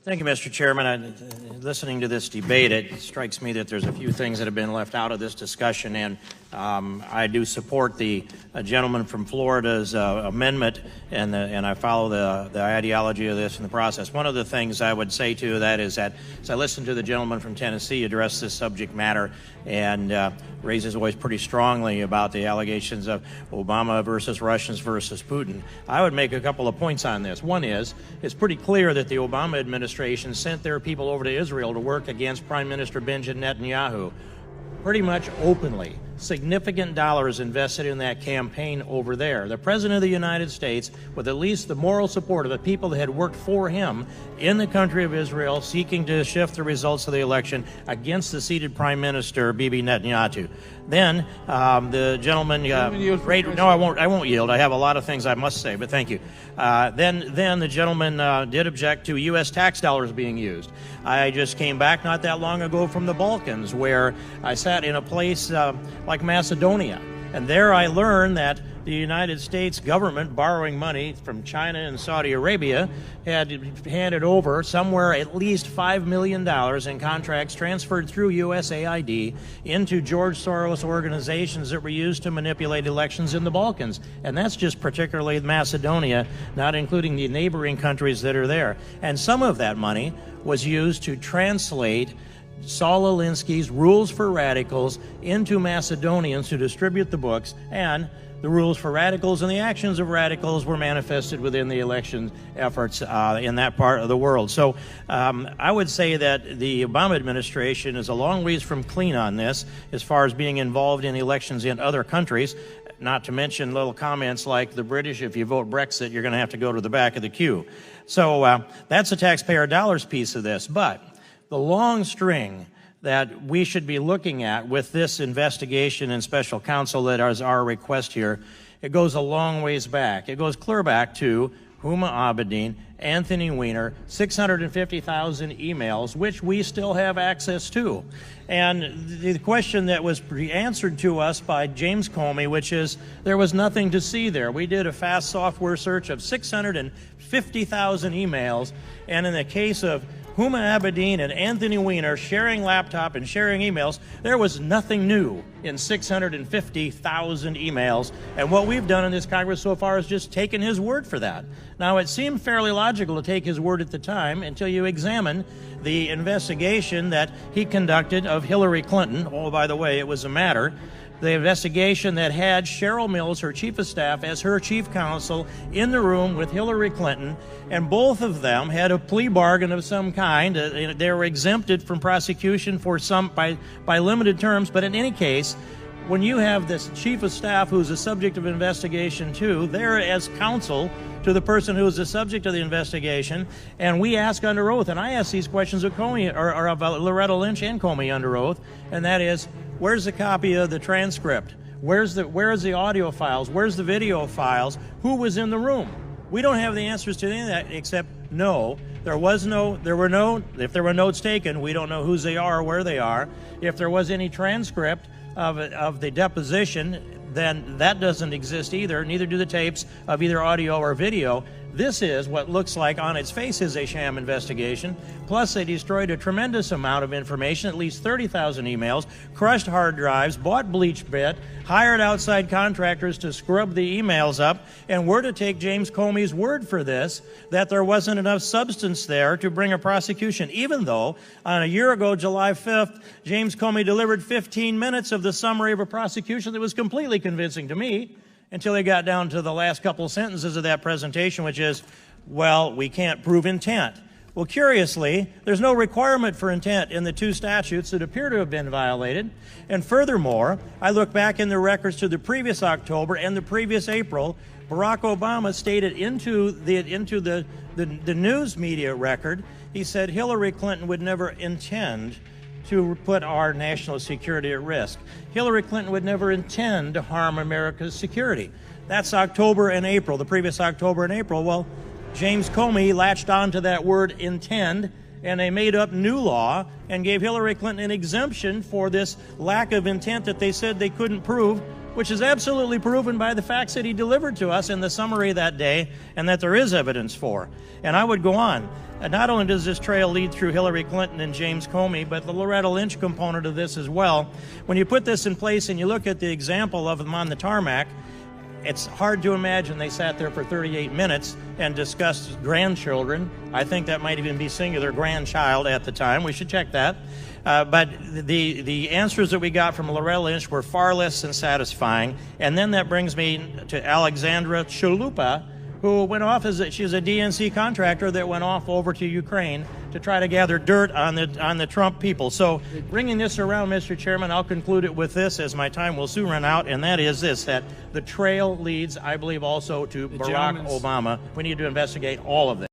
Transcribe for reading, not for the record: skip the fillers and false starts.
Thank you, Mr. Chairman. Listening to this debate, it strikes me that there's a few things that have been left out of this discussion, and I do support the gentleman from Florida's amendment, and I follow the ideology of this in the process. One of the things I would say to that is that as I listened to the gentleman from Tennessee address this subject matter and raise his voice pretty strongly about the allegations of Obama versus Russians versus Putin, I would make a couple of points on this. One is, it's pretty clear that the Obama administration sent their people over to Israel to work against Prime Minister Benjamin Netanyahu, pretty much openly. Significant dollars invested in that campaign over there. The President of the United States, with at least the moral support of the people that had worked for him in the country of Israel, seeking to shift the results of the election against the seated Prime Minister, Bibi Netanyahu. Then the gentleman, no, I won't yield. I have a lot of things I must say, but thank you. Then the gentleman did object to U.S. tax dollars being used. I just came back not that long ago from the Balkans, where I sat in a place like Macedonia, and there I learned that the United States government, borrowing money from China and Saudi Arabia, had handed over somewhere at least $5 million in contracts transferred through USAID into George Soros organizations that were used to manipulate elections in the Balkans. And that's just particularly Macedonia, not including the neighboring countries that are there. And some of that money was used to translate Saul Alinsky's Rules for Radicals into Macedonians to distribute the books, and the rules for radicals and the actions of radicals were manifested within the election efforts in that part of the world. So I would say that the Obama administration is a long ways from clean on this as far as being involved in elections in other countries, not to mention little comments like the British, if you vote Brexit, you're going to have to go to the back of the queue. So that's the taxpayer dollars piece of this. But the long string that we should be looking at with this investigation and special counsel that is our request here, it goes a long ways back. It goes clear back to Huma Abedin, Anthony Weiner, 650,000 emails, which we still have access to. And the question that was answered to us by James Comey, which is, there was nothing to see there. We did a fast software search of 650,000 emails, and in the case of Huma Abedin and Anthony Weiner sharing laptop and sharing emails, there was nothing new in 650,000 emails. And what we've done in this Congress so far is just taken his word for that. Now, it seemed fairly logical to take his word at the time until you examine the investigation that he conducted of Hillary Clinton. Oh, by the way, it was a matter. The investigation that had Cheryl Mills, her chief of staff, as her chief counsel in the room with Hillary Clinton, and both of them had a plea bargain of some kind. They were exempted from prosecution for some by limited terms, but in any case, when you have this chief of staff who's the subject of investigation too, they're as counsel to the person who is the subject of the investigation, and we ask under oath, and I ask these questions of Comey, or of Loretta Lynch and Comey under oath, and that is, where's the copy of the transcript? Where is the audio files? Where's the video files? Who was in the room? We don't have the answers to any of that except no. If there were notes taken, we don't know whose they are or where they are. If there was any transcript of the deposition, then that doesn't exist either. Neither do the tapes of either audio or video. This is what looks like on its face is a sham investigation. Plus, they destroyed a tremendous amount of information, at least 30,000 emails, crushed hard drives, bought BleachBit, hired outside contractors to scrub the emails up, and we're to take James Comey's word for this, that there wasn't enough substance there to bring a prosecution, even though on a year ago, July 5th, James Comey delivered 15 minutes of the summary of a prosecution that was completely convincing to me, until they got down to the last couple sentences of that presentation, which is, well, we can't prove intent. Well, curiously, there's no requirement for intent in the two statutes that appear to have been violated. And furthermore, I look back in the records to the previous October and the previous April, Barack Obama stated into the news media record, he said Hillary Clinton would never intend to put our national security at risk. Hillary Clinton would never intend to harm America's security. That's October and April, the previous October and April. Well, James Comey latched onto that word intend, and they made up new law and gave Hillary Clinton an exemption for this lack of intent that they said they couldn't prove which is absolutely proven by the facts that he delivered to us in the summary that day, and that there is evidence for. And I would go on. Not only does this trail lead through Hillary Clinton and James Comey, but the Loretta Lynch component of this as well. When you put this in place and you look at the example of them on the tarmac, it's hard to imagine they sat there for 38 minutes and discussed grandchildren. I think that might even be singular, grandchild at the time. We should check that. But the answers that we got from Loretta Lynch were far less than satisfying. And then that brings me to Alexandra Chalupa, who went off she's a DNC contractor that went off over to Ukraine to try to gather dirt on the Trump people. So bringing this around, Mr. Chairman, I'll conclude it with this, as my time will soon run out, and that is this, that the trail leads, I believe, also to Barack Obama. We need to investigate all of this.